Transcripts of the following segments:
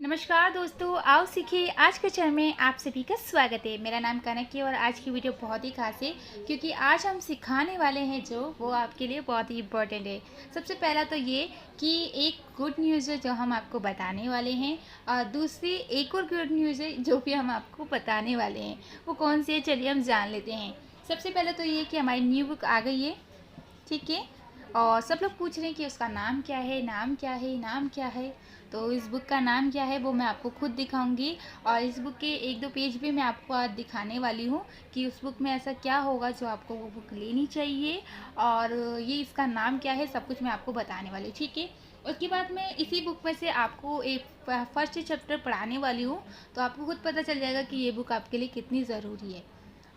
नमस्कार दोस्तों, आओ सीखिए। आज के चैनल में आप सभी का स्वागत है। मेरा नाम कनक है और आज की वीडियो बहुत ही खास है क्योंकि आज हम सिखाने वाले हैं जो वो आपके लिए बहुत ही इम्पोर्टेंट है। सबसे पहला तो ये कि एक गुड न्यूज़ है जो हम आपको बताने वाले हैं और दूसरी एक और गुड न्यूज़ है जो भी हम आपको बताने वाले हैं। वो कौन सी है, चलिए हम जान लेते हैं। सबसे पहले तो ये कि हमारी न्यू बुक आ गई है, ठीक है। और सब लोग पूछ रहे हैं कि उसका नाम क्या है, नाम क्या है, नाम क्या है। तो इस बुक का नाम क्या है वो मैं आपको खुद दिखाऊंगी और इस बुक के एक दो पेज भी मैं आपको आज दिखाने वाली हूँ कि उस बुक में ऐसा क्या होगा जो आपको वो बुक लेनी चाहिए और ये इसका नाम क्या है, सब कुछ मैं आपको बताने वाली हूँ, ठीक है। उसके बाद मैं इसी बुक में से आपको एक फर्स्ट चैप्टर पढ़ाने वाली हूँ, तो आपको खुद पता चल जाएगा कि ये बुक आपके लिए कितनी ज़रूरी है।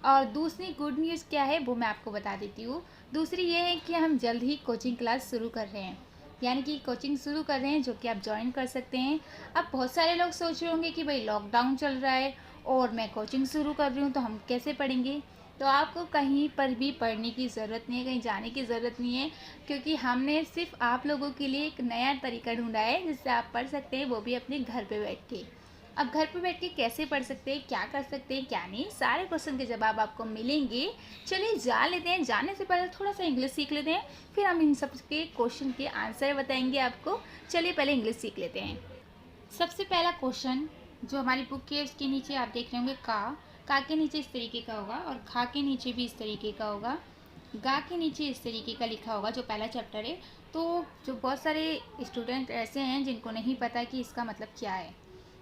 और दूसरी गुड न्यूज़ क्या है वो मैं आपको बता देती हूँ। दूसरी ये है कि हम जल्द ही कोचिंग क्लास शुरू कर रहे हैं, यानी कि कोचिंग शुरू कर रहे हैं जो कि आप ज्वाइन कर सकते हैं। अब बहुत सारे लोग सोच रहे होंगे कि भाई लॉकडाउन चल रहा है और मैं कोचिंग शुरू कर रही हूँ तो हम कैसे पढ़ेंगे। तो आपको कहीं पर भी पढ़ने की ज़रूरत नहीं है, कहीं जाने की ज़रूरत नहीं है, क्योंकि हमने सिर्फ आप लोगों के लिए एक नया तरीका ढूंढा है जिससे आप पढ़ सकते हैं, वो भी अपने घर पे बैठ के। अब घर पे बैठ के कैसे पढ़ सकते हैं, क्या कर सकते हैं, क्या नहीं, सारे क्वेश्चन के जवाब आपको मिलेंगे। चलिए जान लेते हैं। जानने से पहले थोड़ा सा इंग्लिश सीख लेते हैं, फिर हम इन सब के क्वेश्चन के आंसर बताएंगे आपको। चलिए पहले इंग्लिश सीख लेते हैं। सबसे पहला क्वेश्चन जो हमारी बुक के उसके नीचे आप देख रहे होंगे का के नीचे इस तरीके का होगा और खा के नीचे भी इस तरीके का होगा, गा के नीचे इस तरीके का लिखा होगा जो पहला चैप्टर है। तो जो बहुत सारे स्टूडेंट ऐसे हैं जिनको नहीं पता कि इसका मतलब क्या है,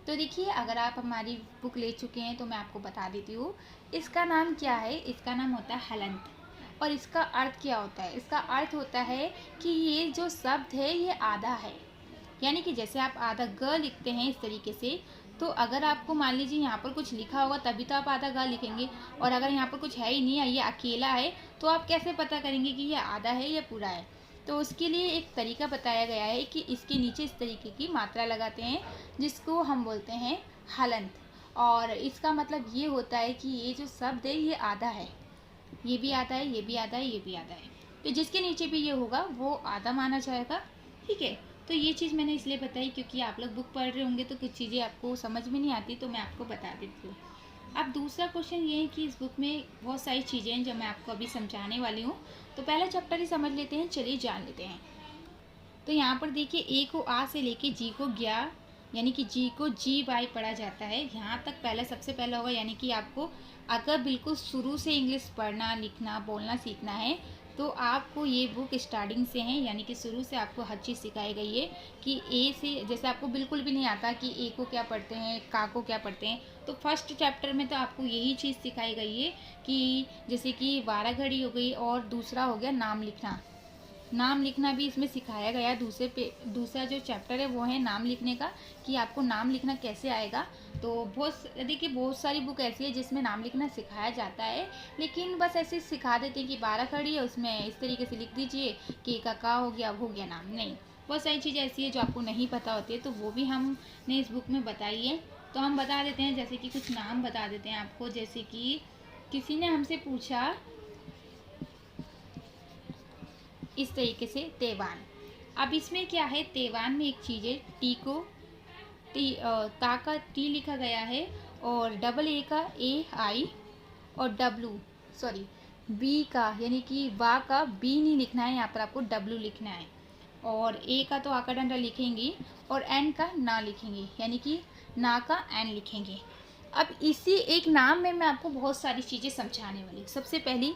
तो देखिए अगर आप हमारी बुक ले चुके हैं तो मैं आपको बता देती हूँ इसका नाम क्या है। इसका नाम होता है हलंत। और इसका अर्थ क्या होता है? इसका अर्थ होता है कि ये जो शब्द है ये आधा है, यानी कि जैसे आप आधा ग लिखते हैं इस तरीके से, तो अगर आपको मान लीजिए यहाँ पर कुछ लिखा होगा तभी तो आप आधा ग लिखेंगे, और अगर यहाँ पर कुछ है ही नहीं, ये अकेला है, तो आप कैसे पता करेंगे कि ये आधा है या पूरा है। तो उसके लिए एक तरीका बताया गया है कि इसके नीचे इस तरीके की मात्रा लगाते हैं जिसको हम बोलते हैं हलंत। और इसका मतलब ये होता है कि ये जो शब्द है ये आधा है, ये भी आधा है, ये भी आधा है, ये भी आधा है, तो जिसके नीचे भी ये होगा वो आधा माना जाएगा, ठीक है। तो ये चीज़ मैंने इसलिए बताई क्योंकि आप लोग बुक पढ़ रहे होंगे तो कुछ चीज़ें आपको समझ में नहीं आती, तो मैं आपको बता देती हूँ। अब दूसरा क्वेश्चन ये है कि इस बुक में बहुत सारी चीज़ें हैं जो मैं आपको अभी समझाने वाली हूँ। तो पहला चैप्टर ही समझ लेते हैं, चलिए जान लेते हैं। तो यहाँ पर देखिए ए को आ से लेके जी को ग्या, यानी कि जी को जी वाई पढ़ा जाता है, यहाँ तक पहला सबसे पहला होगा। यानी कि आपको अगर बिल्कुल शुरू से इंग्लिश पढ़ना लिखना बोलना सीखना है तो आपको ये बुक स्टार्टिंग से है, यानी कि शुरू से आपको हर चीज़ सिखाई गई है कि ए से, जैसे आपको बिल्कुल भी नहीं आता कि ए को क्या पढ़ते हैं, का को क्या पढ़ते हैं, तो फर्स्ट चैप्टर में तो आपको यही चीज़ सिखाई गई है कि जैसे कि 12 घड़ी हो गई और दूसरा हो गया नाम लिखना। नाम लिखना भी इसमें सिखाया गया है। दूसरा जो चैप्टर है वो है नाम लिखने का, कि आपको नाम लिखना कैसे आएगा। तो देखिए बहुत सारी बुक ऐसी है जिसमें नाम लिखना सिखाया जाता है, लेकिन बस ऐसे सिखा देते हैं कि 12 खड़ी है उसमें इस तरीके से लिख दीजिए कि का हो गया, अब हो गया नाम। नहीं, बहुत सारी चीज़ें ऐसी है जो आपको नहीं पता होती है, तो वो भी हमने इस बुक में बताई है। तो हम बता देते हैं, जैसे कि कुछ नाम बता देते हैं आपको। जैसे कि किसी ने हमसे पूछा इस तरीके से तेवान। अब इसमें क्या है, तेवान में एक चीज़ है, टी को ता का टी लिखा गया है और डबल ए का ए आई और डब्लू सॉरी बी का, यानी कि वा का बी नहीं लिखना है, यहाँ पर आपको डब्लू लिखना है। और ए का तो आका डंडा लिखेंगे और एन का ना लिखेंगे, यानी कि ना का एन लिखेंगे। अब इसी एक नाम में मैं आपको बहुत सारी चीज़ें समझाने वाली हूँ। सबसे पहली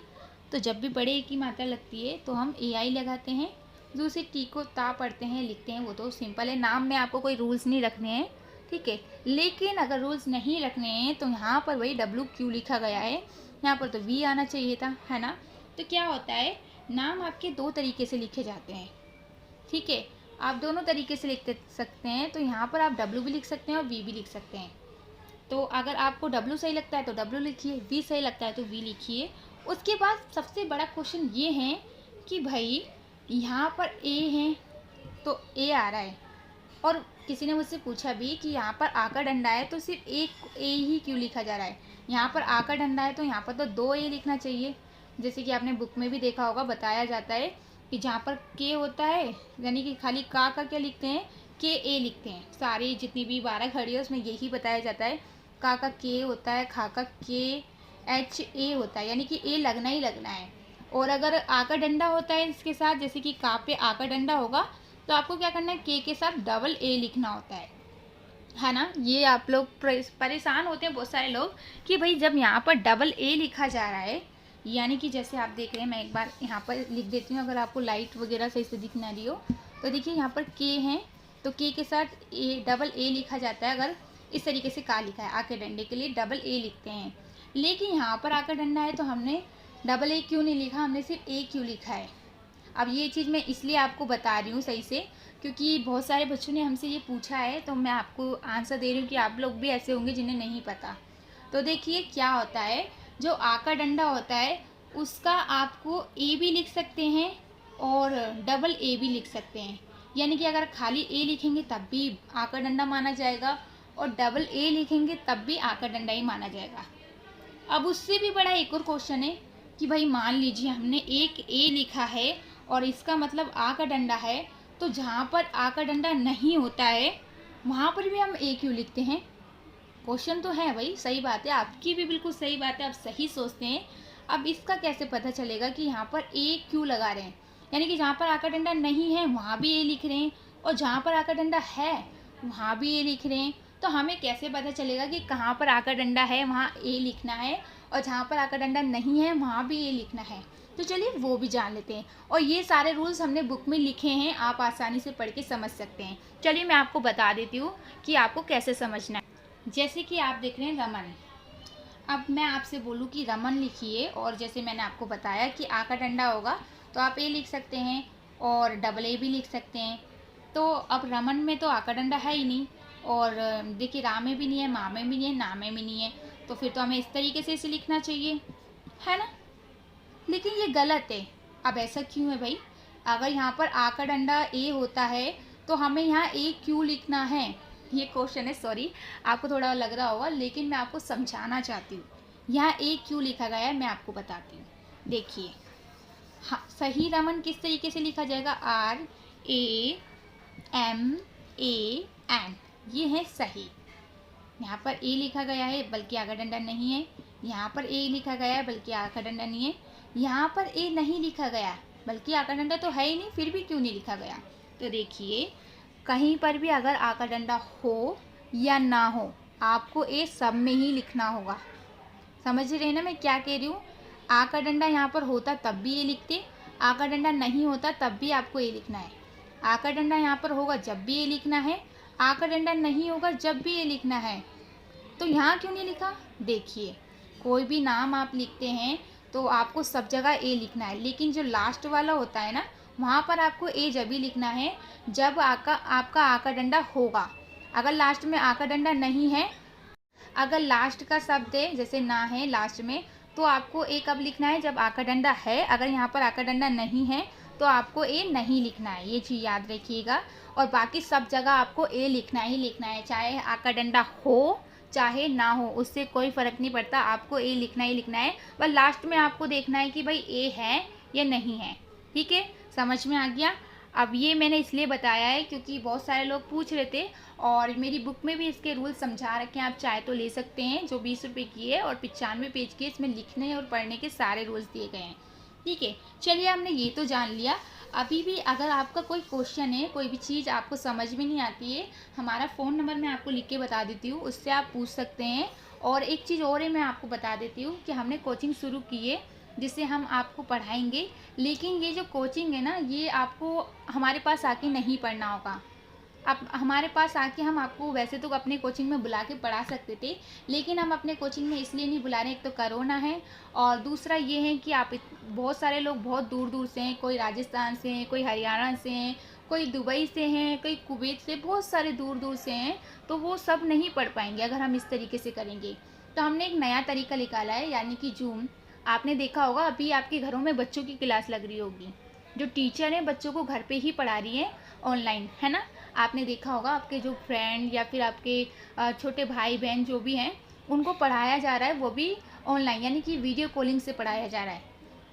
तो जब भी बड़े ए की मात्रा लगती है तो हम ए आई लगाते हैं। दूसरे टी को ता पढ़ते हैं लिखते हैं, वो तो सिंपल है। नाम में आपको कोई रूल्स नहीं रखने हैं, ठीक है। लेकिन अगर रूल्स नहीं रखने हैं तो यहाँ पर वही डब्लू क्यू लिखा गया है, यहाँ पर तो वी आना चाहिए था, है ना। तो क्या होता है, नाम आपके दो तरीके से लिखे जाते हैं, ठीक है। आप दोनों तरीके से लिख सकते हैं, तो यहाँ पर आप डब्लू भी लिख सकते हैं और वी भी लिख सकते हैं। तो अगर आपको डब्लू सही लगता है तो डब्लू लिखिए, वी सही लगता है तो वी लिखिए। उसके बाद सबसे बड़ा क्वेश्चन ये है कि भाई यहाँ पर ए है तो ए आ रहा है, और किसी ने मुझसे पूछा भी कि यहाँ पर आ का डंडा है तो सिर्फ एक ए ही क्यों लिखा जा रहा है। यहाँ पर आ का डंडा है तो यहाँ पर तो दो ए लिखना चाहिए। जैसे कि आपने बुक में भी देखा होगा, बताया जाता है कि जहाँ पर के होता है, यानी कि खाली का क्या लिखते हैं, के ए लिखते हैं। सारे जितनी भी 12 घड़ी है उसमें यही बताया जाता है। का के होता है, खा का के एच ए होता है, यानी कि ए लगना ही लगना है। और अगर आ का डंडा होता है इसके साथ, जैसे कि का पे आ का डंडा होगा, तो आपको क्या करना है, के साथ डबल ए लिखना होता है ना। ये आप लोग परेशान होते हैं बहुत सारे लोग कि भाई जब यहाँ पर डबल ए लिखा जा रहा है, यानी कि जैसे आप देख रहे हैं, मैं एक बार यहाँ पर लिख देती हूँ अगर आपको लाइट वगैरह सही से दिख ना रही हो तो। देखिए यहाँ पर के हैं तो के साथ ए डबल ए लिखा जाता है। अगर इस तरीके से का लिखा है, आ के डंडे के लिए डबल ए लिखते हैं। लेकिन यहाँ पर आ का डंडा है तो हमने डबल ए क्यों नहीं लिखा, हमने सिर्फ ए क्यों लिखा है। अब ये चीज़ मैं इसलिए आपको बता रही हूँ सही से, क्योंकि बहुत सारे बच्चों ने हमसे ये पूछा है, तो मैं आपको आंसर दे रही हूँ कि आप लोग भी ऐसे होंगे जिन्हें नहीं पता। तो देखिए क्या होता है, जो आ का डंडा होता है उसका आपको ए भी लिख सकते हैं और डबल ए भी लिख सकते हैं। यानी कि अगर खाली ए लिखेंगे तब भी आ का डंडा माना जाएगा और डबल ए लिखेंगे तब भी आ का डंडा ही माना जाएगा। अब उससे भी बड़ा एक और क्वेश्चन है कि भाई मान लीजिए हमने एक ए लिखा है और इसका मतलब आ का डंडा है, तो जहाँ पर आ का डंडा नहीं होता है वहाँ पर भी हम ए क्यों लिखते हैं। क्वेश्चन तो है भाई, सही बात है, आपकी भी बिल्कुल सही बात है, आप सही सोचते हैं। अब इसका कैसे पता चलेगा कि यहाँ पर ए क्यों लगा रहे हैं, यानी कि जहाँ पर आ का डंडा नहीं है वहाँ भी ए लिख रहे हैं और जहाँ पर आ का डंडा है वहाँ भी ए लिख रहे हैं। तो हमें कैसे पता चलेगा कि कहाँ पर आ का डंडा है वहाँ ए लिखना है और जहाँ पर आ का डंडा नहीं है वहाँ भी ए लिखना है। तो चलिए वो भी जान लेते हैं। और ये सारे रूल्स हमने बुक में लिखे हैं, आप आसानी से पढ़ के समझ सकते हैं। चलिए मैं आपको बता देती हूँ कि आपको कैसे समझना है। जैसे कि आप देख रहे हैं रमन, अब मैं आपसे बोलूँ कि रमन लिखिए, और जैसे मैंने आपको बताया कि आ का डंडा होगा तो आप ए लिख सकते हैं और डबल ए भी लिख सकते हैं। तो अब रमन में तो आ का डंडा है ही नहीं, और देखिए रा में भी नहीं है, मा में भी नहीं है, ना में भी नहीं है, तो फिर तो हमें इस तरीके से इसे लिखना चाहिए, है ना। लेकिन ये गलत है। अब ऐसा क्यों है भाई, अगर यहाँ पर आ का डंडा ए होता है तो हमें यहाँ ए क्यों लिखना है, ये क्वेश्चन है। सॉरी, आपको थोड़ा लग रहा होगा, लेकिन मैं आपको समझाना चाहती हूँ यहाँ ए क्यों लिखा गया है, मैं आपको बताती हूँ। देखिए हाँ, सही रमन किस तरीके से लिखा जाएगा, R A M A N, ये है सही। यहाँ पर ए लिखा गया है बल्कि आ का डंडा नहीं है, यहाँ पर ए लिखा गया है बल्कि आ का डंडा नहीं है, यहाँ पर ए नहीं लिखा गया बल्कि आ का डंडा तो है ही नहीं, फिर भी क्यों नहीं लिखा गया। तो देखिए कहीं पर भी अगर आ का डंडा हो या ना हो, आपको ए सब में ही लिखना होगा। समझ रहे हैं ना मैं क्या कह रही हूँ। आ का डंडा यहाँ पर होता तब भी ए लिखते, आ का डंडा नहीं होता तब भी आपको ए लिखना है। आ का डंडा यहाँ पर होगा जब भी ए लिखना है, आ का डंडा नहीं होगा जब भी ए लिखना है। तो यहाँ क्यों नहीं लिखा, देखिए कोई भी नाम आप लिखते हैं तो आपको सब जगह ए लिखना है, लेकिन जो लास्ट वाला होता है ना वहाँ पर आपको ए जब भी लिखना है जब आपका आ का डंडा होगा। अगर लास्ट में आ का डंडा नहीं है, अगर लास्ट का शब्द है जैसे ना है लास्ट में, तो आपको ए कब लिखना है, जब आ का डंडा है। अगर यहाँ पर आ का डंडा नहीं है तो आपको ए नहीं लिखना है, ये चीज़ याद रखिएगा। और बाकी सब जगह आपको ए लिखना ही लिखना है, चाहे आ का डंडा हो चाहे ना हो, उससे कोई फ़र्क नहीं पड़ता, आपको ए लिखना ही लिखना है। पर लास्ट में आपको देखना है कि भाई ए है या नहीं है। ठीक है, समझ में आ गया। अब ये मैंने इसलिए बताया है क्योंकि बहुत सारे लोग पूछ रहे थे, और मेरी बुक में भी इसके रूल समझा रखे हैं, आप चाहे तो ले सकते हैं, जो 20 रुपये की है और 95 पेज की, इसमें लिखने और पढ़ने के सारे रूल्स दिए गए हैं। ठीक है, चलिए हमने ये तो जान लिया। अभी भी अगर आपका कोई क्वेश्चन है, कोई भी चीज़ आपको समझ में नहीं आती है, हमारा फ़ोन नंबर मैं आपको लिख के बता देती हूँ, उससे आप पूछ सकते हैं। और एक चीज़ और है, मैं आपको बता देती हूँ कि हमने कोचिंग शुरू की है जिससे हम आपको पढ़ाएंगे, लेकिन ये जो कोचिंग है ना, ये आपको हमारे पास आके नहीं पढ़ना होगा। अब हमारे पास आके हम आपको वैसे तो अपने कोचिंग में बुला के पढ़ा सकते थे, लेकिन हम अपने कोचिंग में इसलिए नहीं बुला रहे, एक तो कोरोना है और दूसरा ये है कि आप बहुत सारे लोग बहुत दूर दूर से हैं, कोई राजस्थान से हैं, कोई हरियाणा से हैं, कोई दुबई से हैं, कोई कुवैत से, बहुत सारे दूर दूर से हैं, तो वो सब नहीं पढ़ पाएंगे अगर हम इस तरीके से करेंगे। तो हमने एक नया तरीका निकाला है, यानी कि जूम। आपने देखा होगा अभी आपके घरों में बच्चों की क्लास लग रही होगी, जो टीचर हैं बच्चों को घर पे ही पढ़ा रही हैं ऑनलाइन, है ना। आपने देखा होगा आपके जो फ्रेंड या फिर आपके छोटे भाई बहन जो भी हैं उनको पढ़ाया जा रहा है, वो भी ऑनलाइन, यानी कि वीडियो कॉलिंग से पढ़ाया जा रहा है।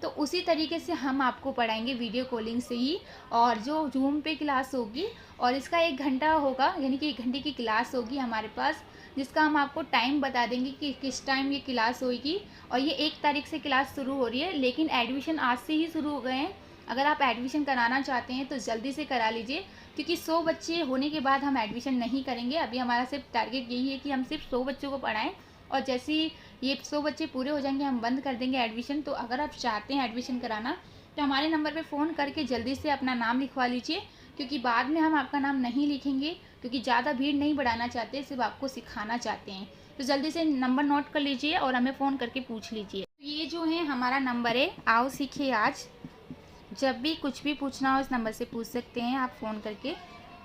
तो उसी तरीके से हम आपको पढ़ाएंगे वीडियो कॉलिंग से ही। और जो जूम पे क्लास होगी और इसका 1 घंटा होगा, यानी कि 1 घंटे की क्लास होगी हमारे पास, जिसका हम आपको टाइम बता देंगे कि किस टाइम ये क्लास होगी। और ये 1 तारीख से क्लास शुरू हो रही है, लेकिन एडमिशन आज से ही शुरू हो गए हैं। अगर आप एडमिशन कराना चाहते हैं तो जल्दी से करा लीजिए, क्योंकि 100 बच्चे होने के बाद हम एडमिशन नहीं करेंगे। अभी हमारा सिर्फ टारगेट यही है कि हम सिर्फ 100 बच्चों को पढ़ाएं, और जैसे ही ये 100 बच्चे पूरे हो जाएंगे हम बंद कर देंगे एडमिशन। तो अगर आप चाहते हैं एडमिशन कराना तो हमारे नंबर पे फ़ोन करके जल्दी से अपना नाम लिखवा लीजिए, क्योंकि बाद में हम आपका नाम नहीं लिखेंगे, क्योंकि ज़्यादा भीड़ नहीं बढ़ाना चाहते, सिर्फ आपको सिखाना चाहते हैं। तो जल्दी से नंबर नोट कर लीजिए और हमें फ़ोन करके पूछ लीजिए। ये जो है हमारा नंबर है, आओ सीखे आज। जब भी कुछ भी पूछना हो इस नंबर से पूछ सकते हैं आप फ़ोन करके,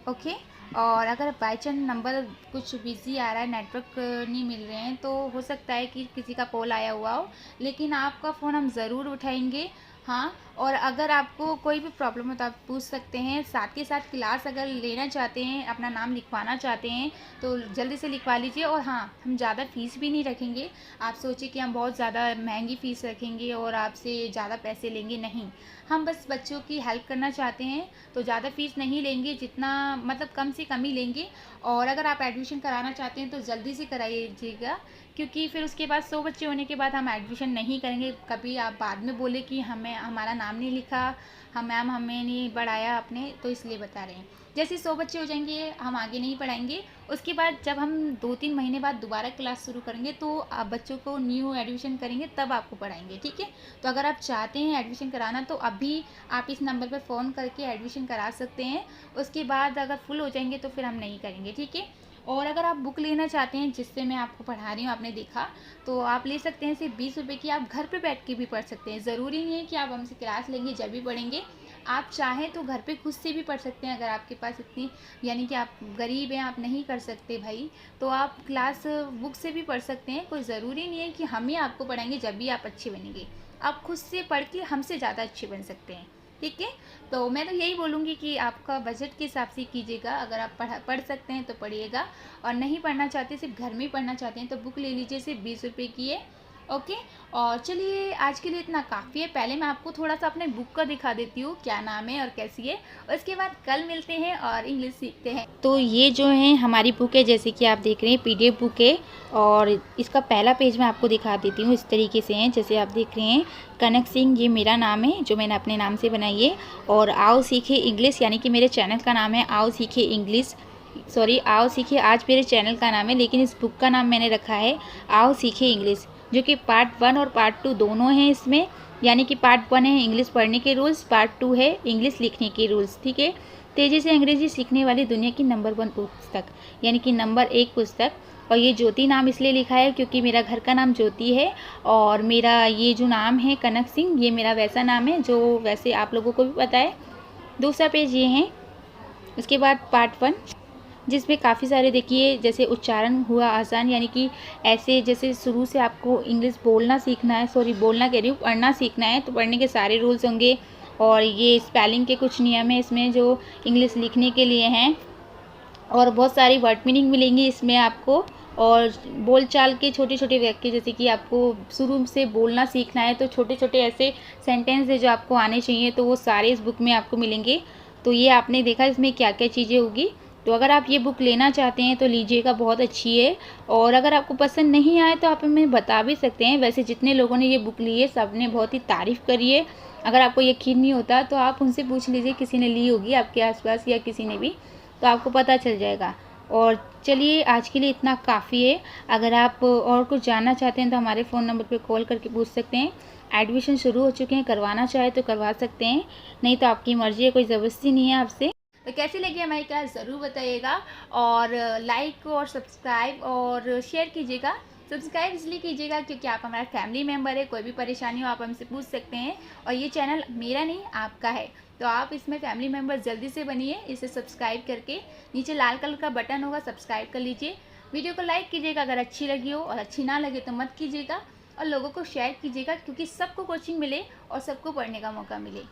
ओके। और अगर बाई चांस नंबर कुछ बिज़ी आ रहा है, नेटवर्क नहीं मिल रहे हैं, तो हो सकता है कि किसी का कॉल आया हुआ हो, लेकिन आपका फ़ोन हम ज़रूर उठाएंगे। हाँ, और अगर आपको कोई भी प्रॉब्लम हो तो आप पूछ सकते हैं। साथ के साथ क्लास अगर लेना चाहते हैं, अपना नाम लिखवाना चाहते हैं, तो जल्दी से लिखवा लीजिए। और हाँ, हम ज़्यादा फ़ीस भी नहीं रखेंगे। आप सोचिए कि हम बहुत ज़्यादा महंगी फ़ीस रखेंगे और आपसे ज़्यादा पैसे लेंगे, नहीं। हम बस बच्चों की हेल्प करना चाहते हैं, तो ज़्यादा फ़ीस नहीं लेंगे, जितना मतलब कम से कम ही लेंगे। और अगर आप एडमिशन कराना चाहते हैं तो जल्दी से कराइएगा, क्योंकि फिर उसके बाद 100 बच्चे होने के बाद हम एडमिशन नहीं करेंगे। कभी आप बाद में बोले कि हमें हमारा नाम नहीं लिखा, हम मैम हमें नहीं बढ़ाया आपने, तो इसलिए बता रहे हैं। जैसे 100 बच्चे हो जाएंगे हम आगे नहीं पढ़ाएंगे। उसके बाद जब हम 2-3 महीने बाद दोबारा क्लास शुरू करेंगे तो आप बच्चों को न्यू एडमिशन करेंगे, तब आपको पढ़ाएंगे, ठीक है। तो अगर आप चाहते हैं एडमिशन कराना तो अभी आप इस नंबर पर फ़ोन करके एडमिशन करा सकते हैं। उसके बाद अगर फुल हो जाएंगे तो फिर हम नहीं करेंगे, ठीक है। और अगर आप बुक लेना चाहते हैं जिससे मैं आपको पढ़ा रही हूँ, आपने देखा, तो आप ले सकते हैं। सिर्फ 20 रुपये की आप घर पे बैठ के भी पढ़ सकते हैं। ज़रूरी नहीं है कि आप हमसे क्लास लेंगे जब भी पढ़ेंगे। आप चाहें तो घर पे खुद से भी पढ़ सकते हैं। अगर आपके पास इतनी, यानी कि आप गरीब हैं, आप नहीं कर सकते भाई, तो आप क्लास बुक से भी पढ़ सकते हैं। कोई ज़रूरी नहीं है कि हम ही आपको पढ़ाएंगे जब भी आप अच्छे बनेंगे। आप खुद से पढ़ के हमसे ज़्यादा अच्छे बन सकते हैं, ठीक है। तो मैं तो यही बोलूँगी कि आपका बजट के हिसाब से कीजिएगा। अगर आप पढ़ सकते हैं तो पढ़िएगा, और नहीं पढ़ना चाहते, सिर्फ घर में ही पढ़ना चाहते हैं, तो बुक ले लीजिए। सिर्फ 20 रुपये की है, ओके। और चलिए आज के लिए इतना काफ़ी है। पहले मैं आपको थोड़ा सा अपने बुक का दिखा देती हूँ, क्या नाम है और कैसी है। उसके बाद कल मिलते हैं और इंग्लिश सीखते हैं। तो ये जो है हमारी बुक है, जैसे कि आप देख रहे हैं PDF बुक है। और इसका पहला पेज मैं आपको दिखा देती हूँ। इस तरीके से है, जैसे आप देख रहे हैं, कनक सिंह ये मेरा नाम है, जो मैंने अपने नाम से बनाई है। और आओ सीखे इंग्लिश, यानी कि मेरे चैनल का नाम है आओ सीखे इंग्लिश, सॉरी आओ सीखे आज मेरे चैनल का नाम है, लेकिन इस बुक का नाम मैंने रखा है आओ सीखे इंग्लिश, जो कि पार्ट 1 और पार्ट 2 दोनों हैं इसमें। यानी कि पार्ट 1 है इंग्लिश पढ़ने के रूल्स, पार्ट 2 है इंग्लिश लिखने के रूल्स, ठीक है। तेज़ी से अंग्रेजी सीखने वाली दुनिया की नंबर 1 पुस्तक, यानी कि नंबर 1 पुस्तक। और ये ज्योति नाम इसलिए लिखा है क्योंकि मेरा घर का नाम ज्योति है, और मेरा ये जो नाम है कनक सिंह, ये मेरा वैसा नाम है जो वैसे आप लोगों को भी पता है। दूसरा पेज ये है। उसके बाद पार्ट 1, जिसमें काफ़ी सारे देखिए, जैसे उच्चारण हुआ आसान, यानी कि ऐसे जैसे शुरू से आपको इंग्लिश बोलना सीखना है, सॉरी बोलना कह रही हूँ, पढ़ना सीखना है, तो पढ़ने के सारे रूल्स होंगे। और ये स्पेलिंग के कुछ नियम है इसमें जो इंग्लिश लिखने के लिए हैं। और बहुत सारी वर्ड मीनिंग मिलेंगी इसमें आपको। और बोलचाल के छोटे छोटे वाक्य, जैसे कि आपको शुरू से बोलना सीखना है, तो छोटे छोटे ऐसे सेंटेंस है जो आपको आने चाहिए, तो वो सारे इस बुक में आपको मिलेंगे। तो ये आपने देखा इसमें क्या क्या चीज़ें होगी। तो अगर आप ये बुक लेना चाहते हैं तो लीजिएगा, बहुत अच्छी है। और अगर आपको पसंद नहीं आए तो आप हमें बता भी सकते हैं। वैसे जितने लोगों ने ये बुक ली है सब ने बहुत ही तारीफ़ करी है। अगर आपको यकीन नहीं होता तो आप उनसे पूछ लीजिए, किसी ने ली होगी आपके आसपास या किसी ने भी, तो आपको पता चल जाएगा। और चलिए आज के लिए इतना काफ़ी है। अगर आप और कुछ जानना चाहते हैं तो हमारे फ़ोन नंबर पर कॉल करके पूछ सकते हैं। एडमिशन शुरू हो चुके हैं, करवाना चाहे तो करवा सकते हैं, नहीं तो आपकी मर्ज़ी है, कोई ज़बरदस्ती नहीं है आपसे। तो कैसी लगी हमारी क्लास ज़रूर बताइएगा, और लाइक और सब्सक्राइब और शेयर कीजिएगा। सब्सक्राइब इसलिए कीजिएगा क्योंकि आप हमारा फैमिली मेम्बर है, कोई भी परेशानी हो आप हमसे पूछ सकते हैं। और ये चैनल मेरा नहीं आपका है, तो आप इसमें फैमिली मेम्बर जल्दी से बनिए इसे सब्सक्राइब करके। नीचे लाल कलर का बटन होगा, सब्सक्राइब कर लीजिए। वीडियो को लाइक कीजिएगा अगर अच्छी लगी हो, और अच्छी ना लगे तो मत कीजिएगा। और लोगों को शेयर कीजिएगा, क्योंकि सबको कोचिंग मिले और सबको पढ़ने का मौका मिले।